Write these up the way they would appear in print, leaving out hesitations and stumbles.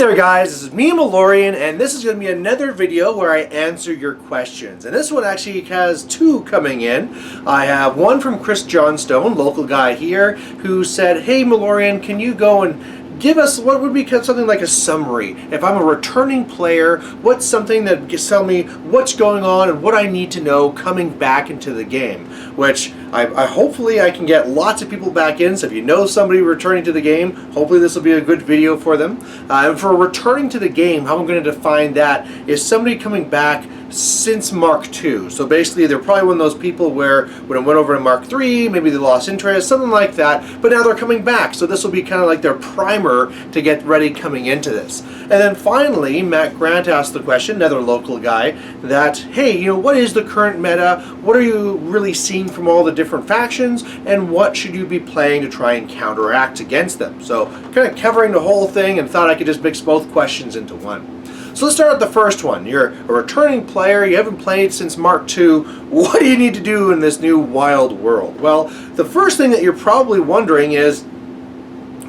there guys, this is me, Malorian, and this is going to be another video where I answer your questions. And this one actually has two coming in. I have one from Chris Johnstone, local guy here, who said, "Hey Malorian, can you go and give us what would be something like a summary? If I'm a returning player, what's something that can tell me what's going on and what I need to know coming back into the game?" Which I hopefully I can get lots of people back in. So if you know somebody returning to the game, hopefully this will be a good video for them. And for returning to the game, how I'm going to define that is somebody coming back since Mark II. So basically they're probably one of those people where when it went over to Mark III, maybe they lost interest, something like that, but now they're coming back. So this will be kind of like their primer to get ready coming into this. And then finally, Matt Grant asked the question, another local guy, that, hey, you know, what is the current meta? What are you really seeing from all the different factions? And what should you be playing to try and counteract against them? So kind of covering the whole thing, and thought I could just mix both questions into one. So let's start with the first one. You're a returning player, you haven't played since Mark II. What do you need to do in this new wild world? Well, the first thing that you're probably wondering is,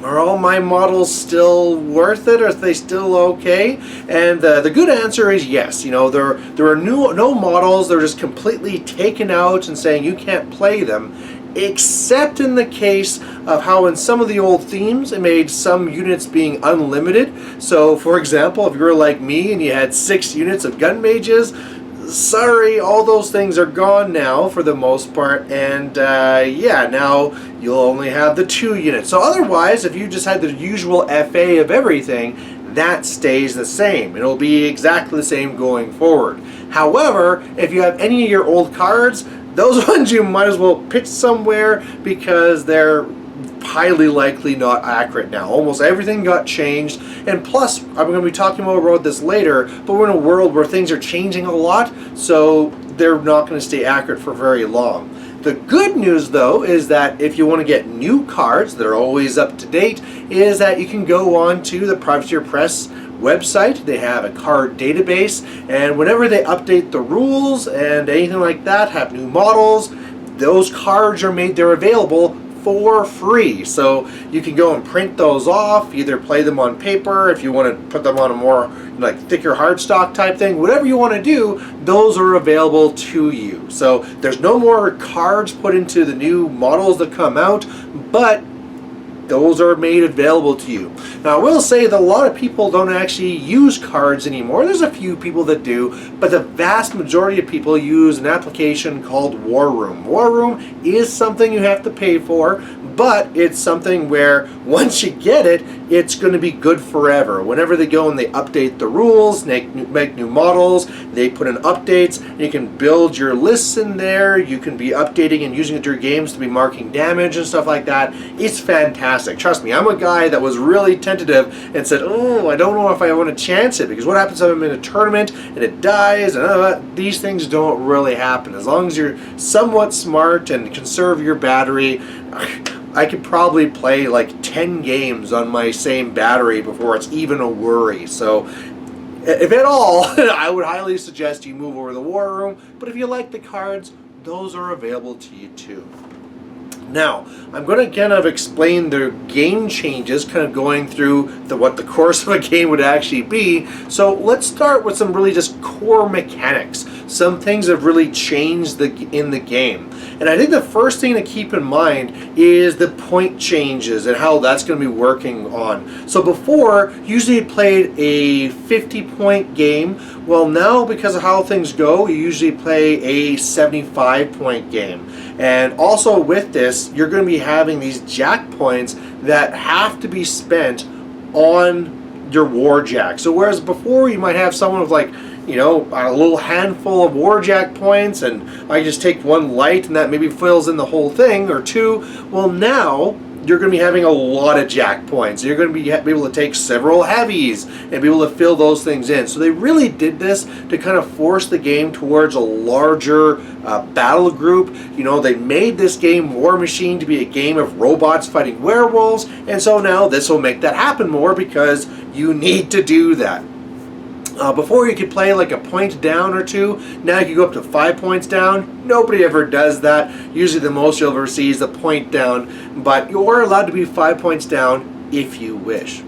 are all my models still worth it? Are they still okay? And the good answer is yes. You know, there are no models. They're just completely taken out and saying you can't play them, except in the case of how in some of the old themes it made some units being unlimited. So for example, if you were like me and you had 6 units of gun mages, sorry, all those things are gone now for the most part, and yeah, now you'll only have the 2 units. So otherwise, if you just had the usual FA of everything, that stays the same. It'll be exactly the same going forward. However, if you have any of your old cards, those ones you might as well pitch somewhere because they're highly likely not accurate now. Almost everything got changed, and plus I'm going to be talking more about this later, but we're in a world where things are changing a lot, so they're not going to stay accurate for very long. The good news though is that if you want to get new cards that are always up to date, is that you can go on to the Privateer Press website. They have a card database, and whenever they update the rules and anything like that, have new models, those cards are made, they're available for free. So you can go and print those off, either play them on paper, if you want to put them on a more like thicker hardstock type thing, whatever you want to do, those are available to you. So there's no more cards put into the new models that come out, but those are made available to you. Now I will say that a lot of people don't actually use cards anymore. There's a few people that do, but the vast majority of people use an application called War Room. War Room is something you have to pay for, but it's something where once you get it, it's going to be good forever. Whenever they go and they update the rules, make new models, they put in updates, and you can build your lists in there. You can be updating and using it to your games to be marking damage and stuff like that. It's fantastic. Trust me, I'm a guy that was really tentative and said, oh, I don't know if I want to chance it, because what happens if I'm in a tournament and it dies, and these things don't really happen. As long as you're somewhat smart and conserve your battery, I could probably play like 10 games on my same battery before it's even a worry. So if at all, I would highly suggest you move over to the War Room, but if you like the cards, those are available to you too. Now, I'm going to kind of explain the game changes, kind of going through what the course of a game would actually be. So let's start with some really just core mechanics. Some things have really changed in the game. And I think the first thing to keep in mind is the point changes and how that's going to be working on. So before, usually you played a 50-point game. Well, now because of how things go, you usually play a 75-point game. And also with this, you're going to be having these jack points that have to be spent on your war jack. So whereas before you might have someone with like, you know, a little handful of war jack points, and I just take one light and that maybe fills in the whole thing, or 2, well now you're going to be having a lot of jack points. You're going to be able to take several heavies and be able to fill those things in. So they really did this to kind of force the game towards a larger battle group. You know, they made this game Warmachine to be a game of robots fighting werewolves, and so now this will make that happen more because you need to do that. Before you could play like a point down or 2, now you can go up to 5 points down. Nobody ever does that. Usually the most you'll ever see is the point down, but you're allowed to be 5 points down if you wish.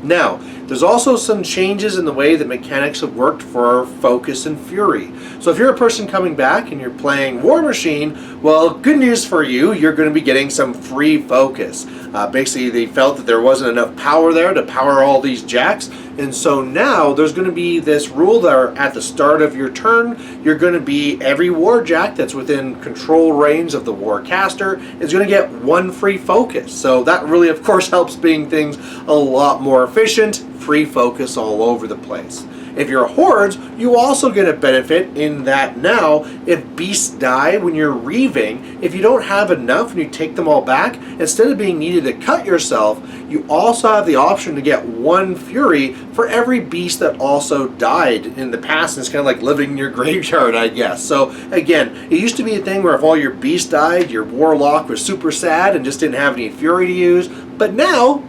Now, There's also some changes in the way the mechanics have worked for Focus and Fury. So if you're a person coming back and you're playing Warmachine, well, good news for you, you're going to be getting some free focus. Basically, they felt that there wasn't enough power there to power all these jacks, and so now there's going to be this rule that at the start of your turn, you're going to be, every war jack that's within control range of the warcaster is going to get one free focus. So that really, of course, helps being things a lot more efficient, free focus all over the place. If you're hordes, you also get a benefit in that now, if beasts die when you're reaving, if you don't have enough and you take them all back, instead of being needed to cut yourself, you also have the option to get one fury for every beast that also died in the past. And it's kind of like living in your graveyard, I guess. So again, it used to be a thing where if all your beasts died, your warlock was super sad and just didn't have any fury to use. But now,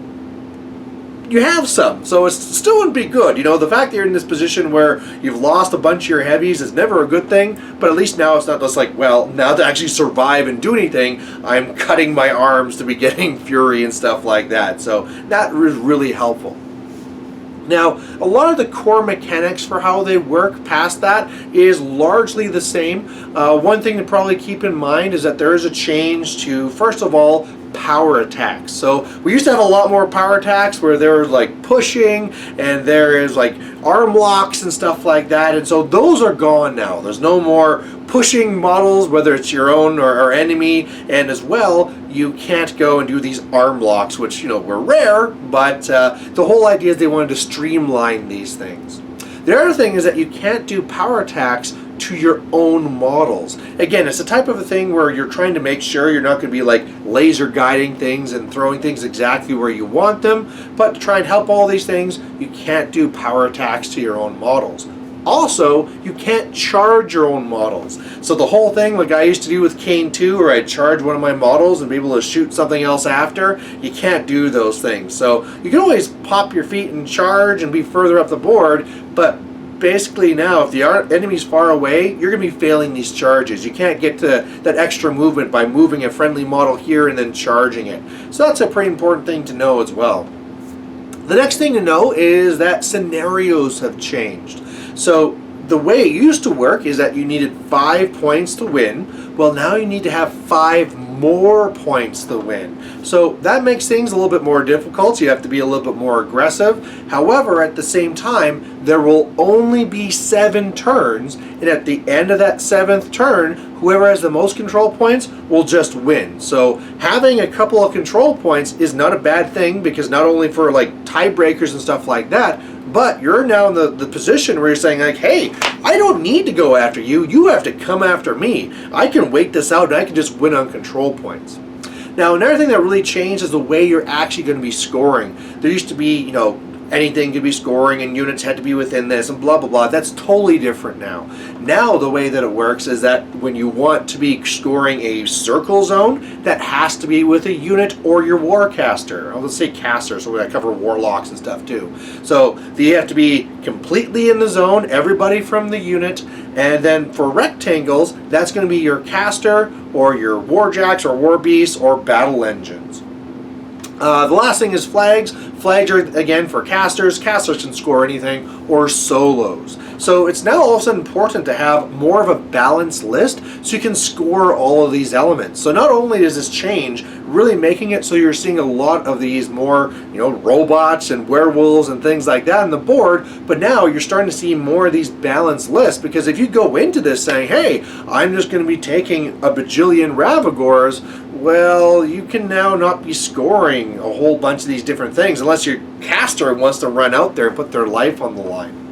you have some, so it still wouldn't be good. You know, the fact that you're in this position where you've lost a bunch of your heavies is never a good thing, but at least now it's not just like, well, now to actually survive and do anything, I'm cutting my arms to be getting fury and stuff like that. So that is really helpful. Now, a lot of the core mechanics for how they work past that is largely the same. One thing to probably keep in mind is that there is a change to, first of all, power attacks. So we used to have a lot more power attacks where there was like pushing and there is like arm locks and stuff like that, and so those are gone now. There's no more pushing models, whether it's your own or enemy, and as well you can't go and do these arm locks, which, you know, were rare, but the whole idea is they wanted to streamline these things. The other thing is that you can't do power attacks to your own models. Again, it's a type of a thing where you're trying to make sure you're not going to be like laser guiding things and throwing things exactly where you want them, but to try and help all these things, you can't do power attacks to your own models. Also, you can't charge your own models. So the whole thing, like I used to do with Mk2, where I'd charge one of my models and be able to shoot something else after, you can't do those things. So you can always pop your feet and charge and be further up the board, but basically now, if the enemy's far away, you're going to be failing these charges. You can't get to that extra movement by moving a friendly model here and then charging it. So that's a pretty important thing to know as well. The next thing to know is that scenarios have changed. So the way it used to work is that you needed 5 points to win. Well, now you need to have 5 more points to win. So that makes things a little bit more difficult. You have to be a little bit more aggressive. However, at the same time, there will only be 7 turns, and at the end of that 7th turn, whoever has the most control points will just win. So having a couple of control points is not a bad thing, because not only for like tiebreakers and stuff like that, but you're now in the position where you're saying like, hey, I don't need to go after you. You have to come after me. I can wait this out and I can just win on control points. Now, another thing that really changed is the way you're actually going to be scoring. There used to be, you know, anything could be scoring and units had to be within this and blah, blah, blah. That's totally different now. Now the way that it works is that when you want to be scoring a circle zone, that has to be with a unit or your warcaster. I'll just say caster, so I cover warlocks and stuff too. So you have to be completely in the zone, everybody from the unit, and then for rectangles, that's going to be your caster or your warjacks or war beasts or battle engines. The last thing is flags. Flags are, again, for casters. Casters can score anything, or solos. So it's now all of a sudden important to have more of a balanced list so you can score all of these elements. So not only does this change, really making it so you're seeing a lot of these more, you know, robots and werewolves and things like that on the board, but now you're starting to see more of these balanced lists, because if you go into this saying, hey, I'm just going to be taking a bajillion Ravagors, well, you can now not be scoring a whole bunch of these different things unless your caster wants to run out there and put their life on the line.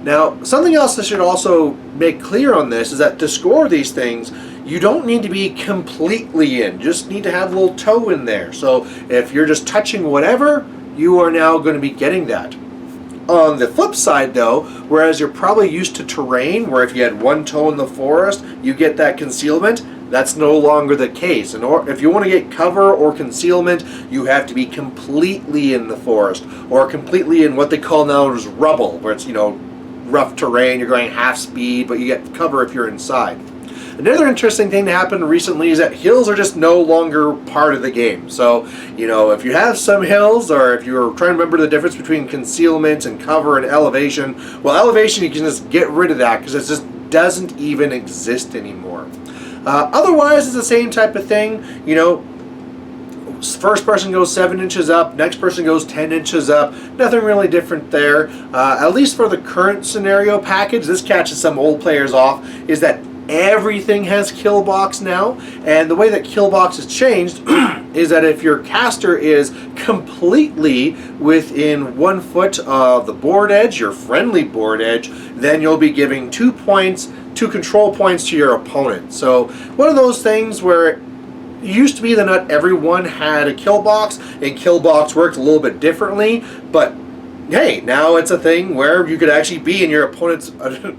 Now, something else I should also make clear on this is that to score these things, you don't need to be completely in. You just need to have a little toe in there. So if you're just touching whatever, you are now going to be getting that. On the flip side though, whereas you're probably used to terrain, where if you had one toe in the forest, you get that concealment, that's no longer the case. And if you want to get cover or concealment, you have to be completely in the forest, or completely in what they call now as rubble, where it's, you know, rough terrain, you're going half speed, but you get cover if you're inside. Another interesting thing that happened recently is that hills are just no longer part of the game. So, you know, if you have some hills, or if you're trying to remember the difference between concealment and cover and elevation, well, elevation, you can just get rid of that because it just doesn't even exist anymore. Otherwise, it's the same type of thing. You know, first person goes 7 inches up, next person goes 10 inches up. Nothing really different there. At least for the current scenario package, this catches some old players off, is that everything has kill box now. And the way that kill box has changed is that if your caster is completely within 1 foot of the board edge, your friendly board edge, then you'll be giving 2 points, 2 control points to your opponent. So one of those things where it used to be that not everyone had a kill box, and kill box worked a little bit differently, but hey, now it's a thing where you could actually be in your opponent's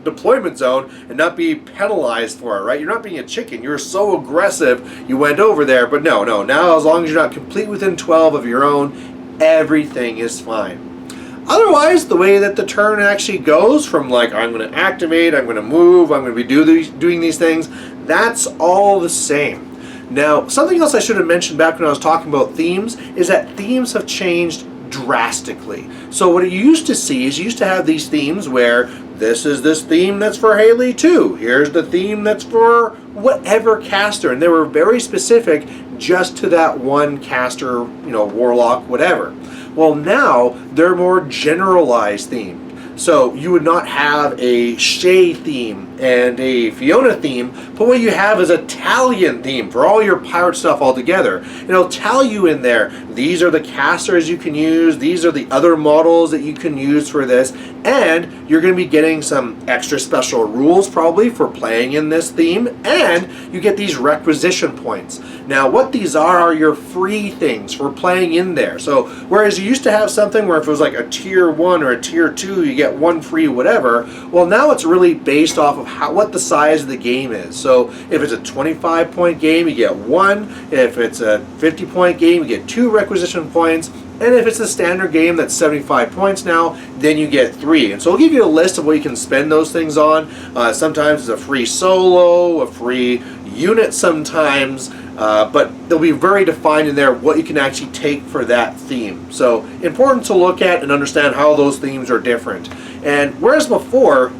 deployment zone and not be penalized for it, right? You're not being a chicken. You're so aggressive, you went over there, but no, now as long as you're not complete within 12 of your own, everything is fine. Otherwise, the way that the turn actually goes from like, I'm going to activate, I'm going to move, I'm going to be doing these things, that's all the same. Now, something else I should have mentioned back when I was talking about themes is that themes have changed drastically. So what you used to see is you used to have these themes where this is this theme that's for Haley 2. Here's the theme that's for whatever caster. And they were very specific just to that one caster, you know, warlock, whatever. Well, now they're more generalized themed. So you would not have a Shay theme and a Fiona theme, but what you have is a Talion theme for all your pirate stuff all together. And it'll tell you in there, these are the casters you can use, these are the other models that you can use for this, and you're going to be getting some extra special rules probably for playing in this theme, and you get these requisition points. Now what these are your free things for playing in there. So whereas you used to have something where if it was like a tier 1 or a tier 2 you get 1 free whatever, well now it's really based off of what the size of the game is. So if it's a 25 point game you get 1, if it's a 50 point game you get 2 requisition points, and if it's a standard game that's 75 points now, then you get 3. And so I'll give you a list of what you can spend those things on. Sometimes it's a free solo, a free unit sometimes, but they'll be very defined in there what you can actually take for that theme. So important to look at and understand how those themes are different. And whereas before,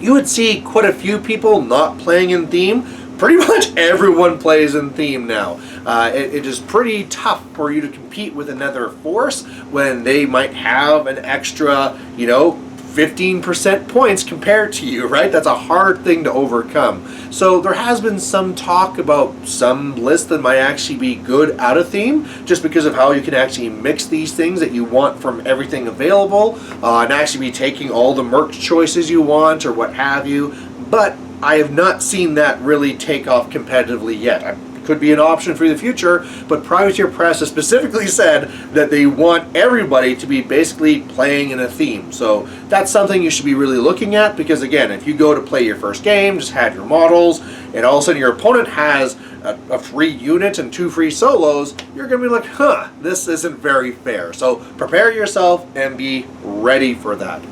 you would see quite a few people not playing in theme, pretty much everyone plays in theme now. It is pretty tough for you to compete with another force when they might have an extra, you know, 15% points compared to you, right? That's a hard thing to overcome. So there has been some talk about some lists that might actually be good out of theme, just because of how you can actually mix these things that you want from everything available, and actually be taking all the merch choices you want or what have you. But I have not seen that really take off competitively yet. Could be an option for the future, but Privateer Press has specifically said that they want everybody to be basically playing in a theme. So that's something you should be really looking at, because again, if you go to play your first game, just have your models, and all of a sudden your opponent has a free unit and 2 free solos, you're going to be like, huh, this isn't very fair. So prepare yourself and be ready for that.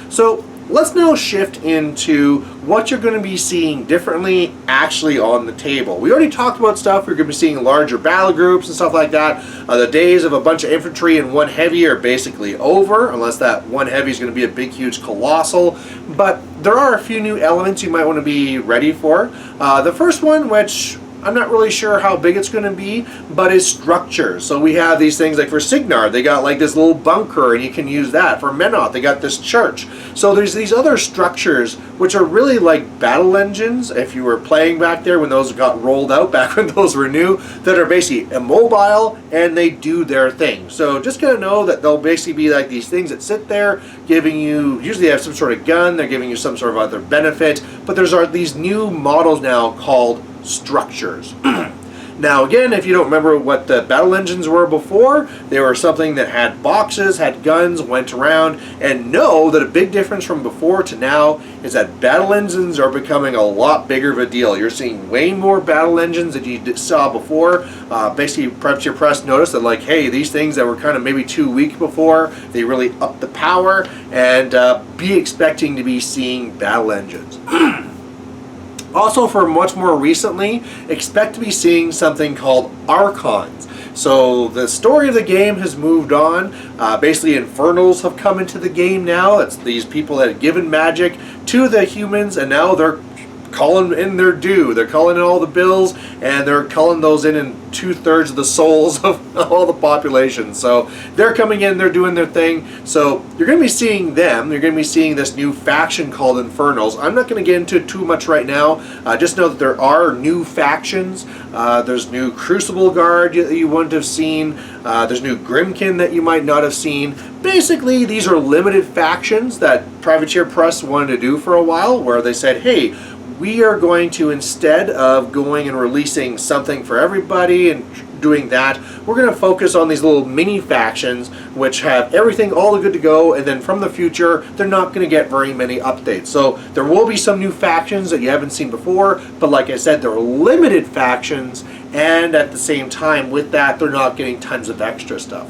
So let's now shift into what you're going to be seeing differently actually on the table. We already talked about stuff. We're going to be seeing larger battle groups and stuff like that. The days of a bunch of infantry and 1 heavy are basically over, unless that 1 heavy is going to be a big, huge colossal. But there are a few new elements you might want to be ready for. The first one, which I'm not really sure how big it's going to be, but is structures. So we have these things like for Signar, they got like this little bunker and you can use that. For Menoth, they got this church. So there's these other structures which are really like battle engines, if you were playing back there when those got rolled out, back when those were new, that are basically immobile and they do their thing. So just gonna know that they'll basically be like these things that sit there giving you, usually they have some sort of gun, they're giving you some sort of other benefit, but there's these new models now called structures. Now again, if you don't remember what the battle engines were before, they were something that had boxes, had guns, went around, and know that a big difference from before to now is that battle engines are becoming a lot bigger of a deal. You're seeing way more battle engines than you saw before. Basically, Privateer Press noticed that, like, hey, these things that were kind of maybe too weak before, they really upped the power, and be expecting to be seeing battle engines. Also, for much more recently, expect to be seeing something called Archons. So the story of the game has moved on. Basically, Infernals have come into the game now. It's these people that have given magic to the humans, and now they're calling in their due. They're calling in all the bills, and they're calling those in 2/3 of the souls of all the population. So they're coming in, they're doing their thing. So you're going to be seeing them. You're going to be seeing this new faction called Infernals. I'm not going to get into it too much right now. Just know that there are new factions. There's new Crucible Guard that you wouldn't have seen. There's new Grimkin that you might not have seen. Basically, these are limited factions that Privateer Press wanted to do for a while, where they said, hey, we are going to, instead of going and releasing something for everybody and doing that, we're going to focus on these little mini factions which have everything all good to go, and then from the future they're not going to get very many updates. So there will be some new factions that you haven't seen before, but like I said, they're limited factions, and at the same time with that they're not getting tons of extra stuff.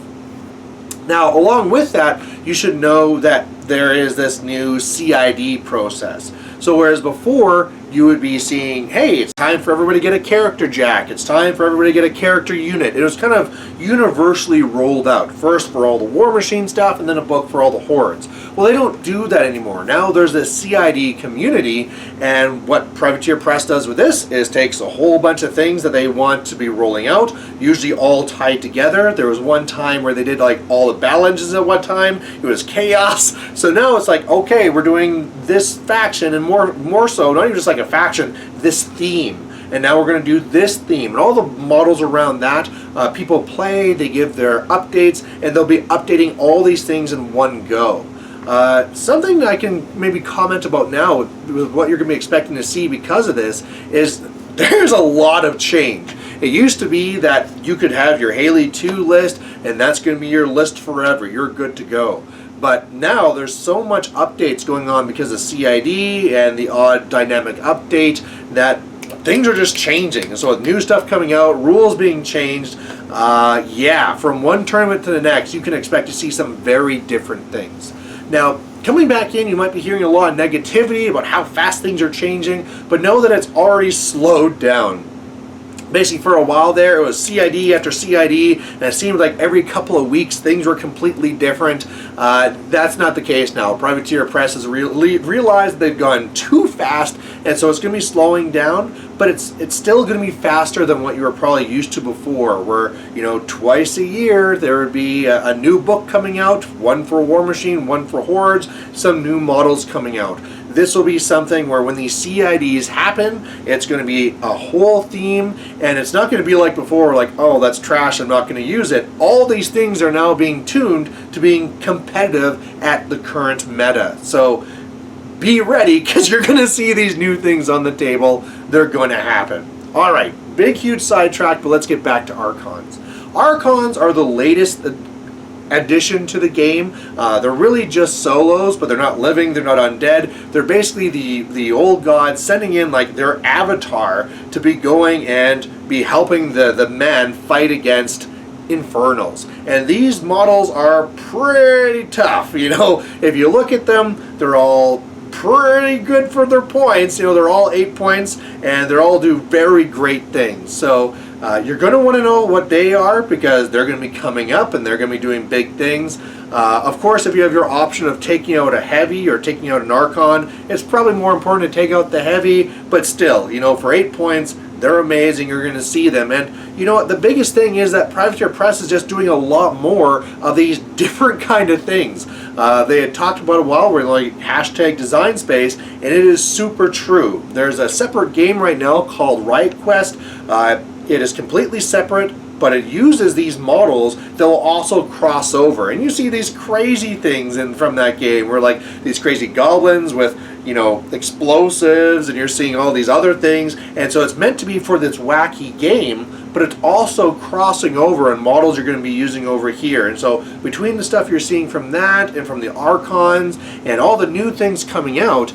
Now, along with that, you should know that there is this new CID process. So whereas before you would be seeing, hey, it's time for everybody to get a character jack, it's time for everybody to get a character unit. It was kind of universally rolled out. First for all the Warmachine stuff, and then a book for all the hordes. Well, they don't do that anymore. Now there's this CID community, and what Privateer Press does with this is takes a whole bunch of things that they want to be rolling out, usually all tied together. There was one time where they did like all the battle engines at one time. It was chaos. So now it's like, okay, we're doing this faction, and more so, not even just like a faction, this theme. And now we're going to do this theme, and all the models around that, people play, they give their updates, and they'll be updating all these things in one go. Something that I can maybe comment about now with what you're going to be expecting to see because of this is there's a lot of change. It used to be that you could have your Haley 2 list, and that's going to be your list forever. You're good to go. But now there's so much updates going on because of CID and the odd dynamic update that things are just changing. So with new stuff coming out, rules being changed, yeah, from one tournament to the next, you can expect to see some very different things. Now, coming back in, you might be hearing a lot of negativity about how fast things are changing, but know that it's already slowed down. Basically, for a while there, it was CID after CID, and it seemed like every couple of weeks things were completely different. That's not the case now. Privateer Press has realized they've gone too fast, and so it's going to be slowing down, but it's still going to be faster than what you were probably used to before, where, you know, twice a year there would be a new book coming out, one for Warmachine, one for Hordes, some new models coming out. This will be something where when these CIDs happen, it's going to be a whole theme, and it's not going to be like before, like, oh, that's trash, I'm not going to use it. All these things are now being tuned to being competitive at the current meta. So be ready, because you're going to see these new things on the table. They're going to happen. All right, big, huge sidetrack, but let's get back to Archons. Archons are the latest addition to the game. They're really just solos, but they're not living, they're not undead. They're basically the old gods sending in like their avatar to be going and be helping the men fight against Infernals. And these models are pretty tough. You know, if you look at them, they're all pretty good for their points. You know, they're all 8 points, and they're all do very great things. So you're going to want to know what they are, because they're going to be coming up and they're going to be doing big things. Of course, if you have your option of taking out a heavy or taking out an Archon, it's probably more important to take out the heavy, but still, you know, for 8 points, they're amazing. You're going to see them. And you know what? The biggest thing is that Privateer Press is just doing a lot more of these different kind of things. They had talked about a while where like hashtag design space, and it is super true. There's a separate game right now called Riot Quest. It is completely separate, but it uses these models that will also cross over. And you see these crazy things from that game, where like these crazy goblins with, you know, explosives, and you're seeing all these other things. And so it's meant to be for this wacky game, but it's also crossing over, and models you're going to be using over here. And so between the stuff you're seeing from that and from the Archons and all the new things coming out,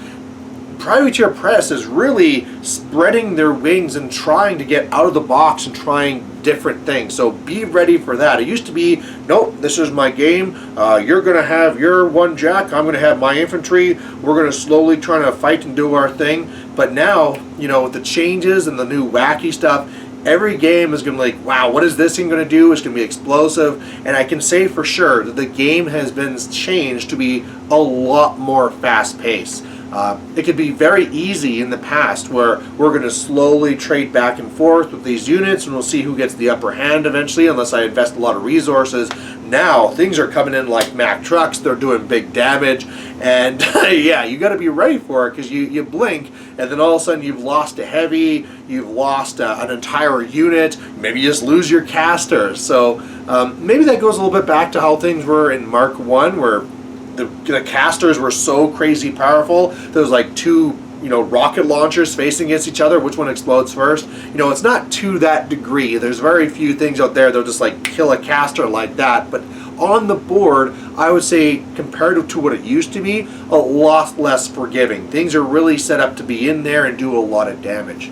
privateer press is really spreading their wings and trying to get out of the box and trying different things. So be ready for that. It used to be, nope, this is my game. You're going to have your one jack. I'm going to have my infantry. We're going to slowly try to fight and do our thing. But now, you know, with the changes and the new wacky stuff, every game is going to be like, wow, what is this thing going to do? It's going to be explosive. And I can say for sure that the game has been changed to be a lot more fast-paced. It could be very easy in the past where we're going to slowly trade back and forth with these units and we'll see who gets the upper hand eventually, unless I invest a lot of resources. Now things are coming in like Mack trucks. They're doing big damage, and yeah, you got to be ready for it, because you blink and then all of a sudden you've lost a heavy, you've lost an entire unit, maybe you just lose your casters. So maybe that goes a little bit back to how things were in Mark 1, where the casters were so crazy powerful. There was like two, you know, rocket launchers facing against each other. Which one explodes first? You know, it's not to that degree. There's very few things out there that'll just like kill a caster like that. But on the board, I would say, compared to what it used to be, a lot less forgiving. Things are really set up to be in there and do a lot of damage.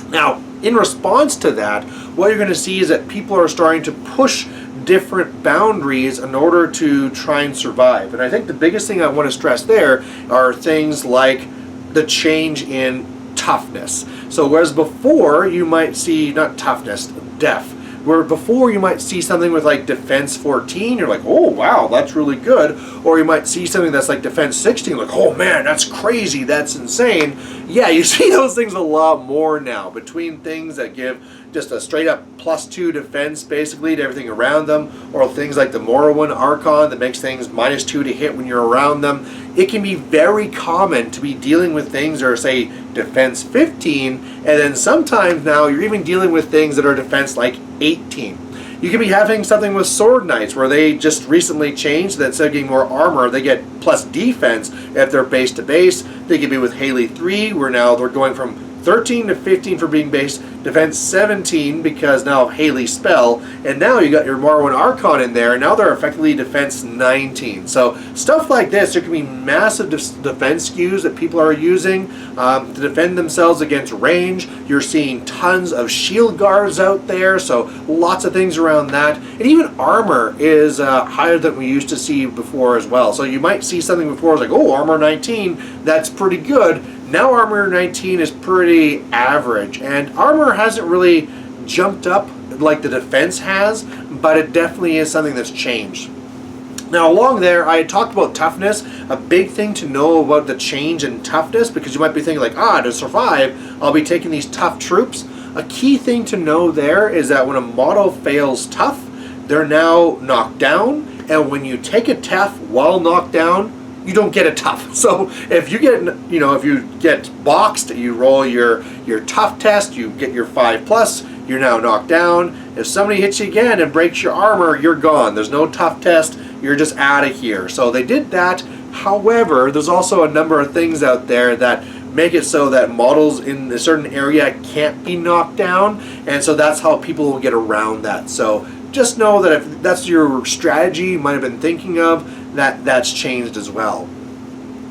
Now, in response to that, what you're going to see is that people are starting to push different boundaries in order to try and survive. And I think the biggest thing I want to stress there are things like the change in toughness. So whereas before you might see, not toughness, def, where before you might see something with like defense 14, you're like, oh wow, that's really good. Or you might see something that's like defense 16, like, oh man, that's crazy, that's insane. Yeah, you see those things a lot more now, between things that give just a straight up +2 defense basically to everything around them, or things like the Morrowind Archon that makes things -2 to hit when you're around them. It can be very common to be dealing with things that are, say, defense 15, and then sometimes now you're even dealing with things that are defense like 18. You could be having something with Sword Knights where they just recently changed that instead of getting more armor, they get plus defense if they're base to base. They could be with Haley 3, where now they're going from 13 to 15 for being base, defense 17 because now of Haley's spell, and now you got your Morrowind Archon in there, and now they're effectively defense 19. So stuff like this, there can be massive defense skews that people are using to defend themselves against range. You're seeing tons of shield guards out there, so lots of things around that. And even armor is higher than we used to see before as well. So you might see something before, it's like, oh, armor 19, that's pretty good. Now armor 19 is pretty average, and armor hasn't really jumped up like the defense has, but it definitely is something that's changed. Now along there, I had talked about toughness. A big thing to know about the change in toughness, because you might be thinking like, to survive, I'll be taking these tough troops. A key thing to know there is that when a model fails tough, they're now knocked down, and when you take a tough while knocked down, you don't get a tough. So if you get, if you get boxed, you roll your tough test, you get your 5+, you're now knocked down. If somebody hits you again and breaks your armor, you're gone. There's no tough test, you're just out of here. So they did that. However, there's also a number of things out there that make it so that models in a certain area can't be knocked down, and so that's how people will get around that. So just know that if that's your strategy you might have been thinking of, that's changed as well.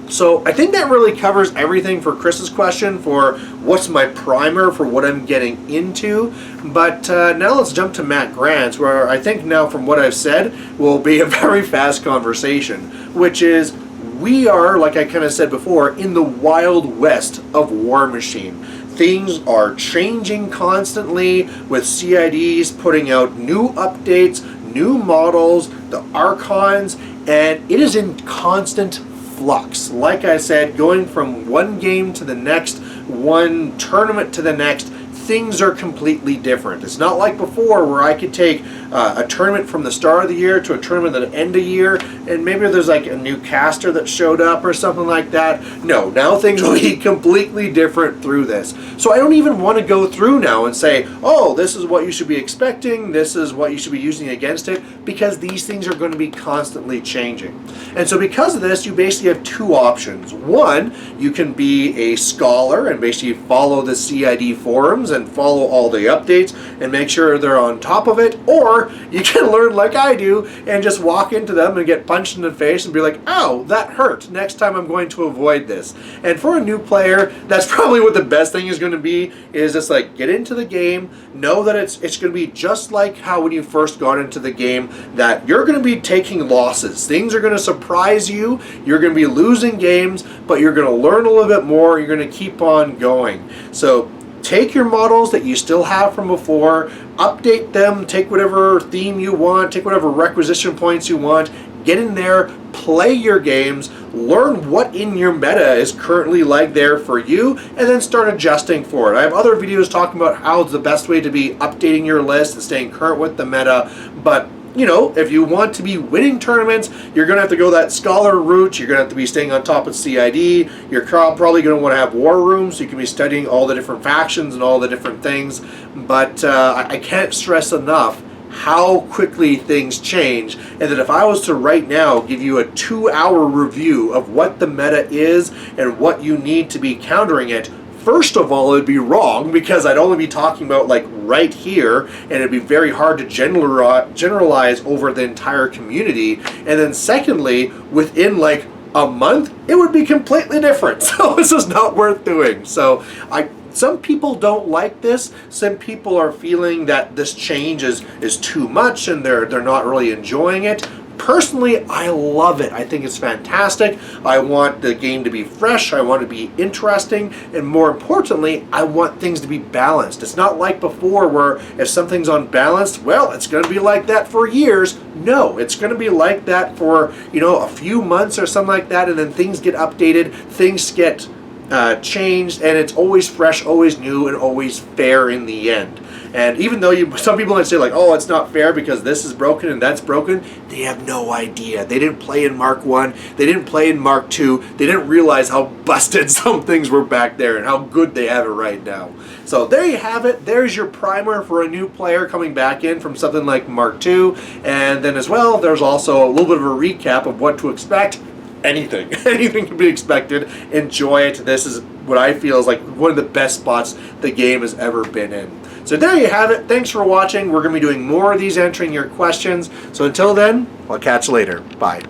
So I think that really covers everything for Chris's question for what's my primer for what I'm getting into. But now let's jump to Matt Grant's, where I think now from what I've said will be a very fast conversation, which is we are, like I kind of said before, in the wild west of Warmachine. Things are changing constantly with CIDs putting out new updates, new models, the Archons, and it is in constant flux. Like I said, going from one game to the next, one tournament to the next, things are completely different. It's not like before where I could take a tournament from the start of the year to a tournament at the end of the year, and maybe there's like a new caster that showed up or something like that. No, now things will be completely different through this. So I don't even want to go through now and say, oh, this is what you should be expecting, this is what you should be using against it, because these things are going to be constantly changing. And so because of this, you basically have two options. One, you can be a scholar and basically follow the CID forums and follow all the updates and make sure they're on top of it, or you can learn like I do and just walk into them and get punched in the face and be like, ow, that hurt. Next time I'm going to avoid this. And for a new player, that's probably what the best thing is going to be, is just like get into the game, know that it's going to be just like how when you first got into the game, that you're going to be taking losses. Things are going to surprise you. You're going to be losing games, but you're going to learn a little bit more. You're going to keep on going. So take your models that you still have from before, update them, take whatever theme you want, take whatever requisition points you want, get in there, play your games, learn what in your meta is currently like there for you, and then start adjusting for it. I have other videos talking about how it's the best way to be updating your list and staying current with the meta, but you know, if you want to be winning tournaments, you're going to have to go that scholar route. You're going to have to be staying on top of CID. You're probably going to want to have war rooms so you can be studying all the different factions and all the different things. But I can't stress enough how quickly things change, and that if I was to right now give you a 2-hour review of what the meta is and what you need to be countering it, first of all, it'd be wrong, because I'd only be talking about like right here, and it'd be very hard to generalize over the entire community. And then secondly, within like a month, it would be completely different. So this is not worth doing. So some people don't like this. Some people are feeling that this change is too much and they're not really enjoying it. Personally, I love it. I think it's fantastic. I want the game to be fresh. I want it to be interesting. And more importantly, I want things to be balanced. It's not like before where if something's unbalanced, well, it's going to be like that for years. No, it's going to be like that for, you know, a few months or something like that, and then things get updated, things get changed, and it's always fresh, always new, and always fair in the end. And even though some people might say like, oh, it's not fair because this is broken and that's broken, they have no idea. They didn't play in Mark 1, they didn't play in Mark 2, they didn't realize how busted some things were back there and how good they have it right now. So there you have it. There's your primer for a new player coming back in from something like Mark 2. And then as well, there's also a little bit of a recap of what to expect. Anything can be expected. Enjoy it. This is what I feel is like one of the best spots the game has ever been in. So there you have it. Thanks for watching. We're going to be doing more of these, answering your questions. So until then, I'll catch you later. Bye.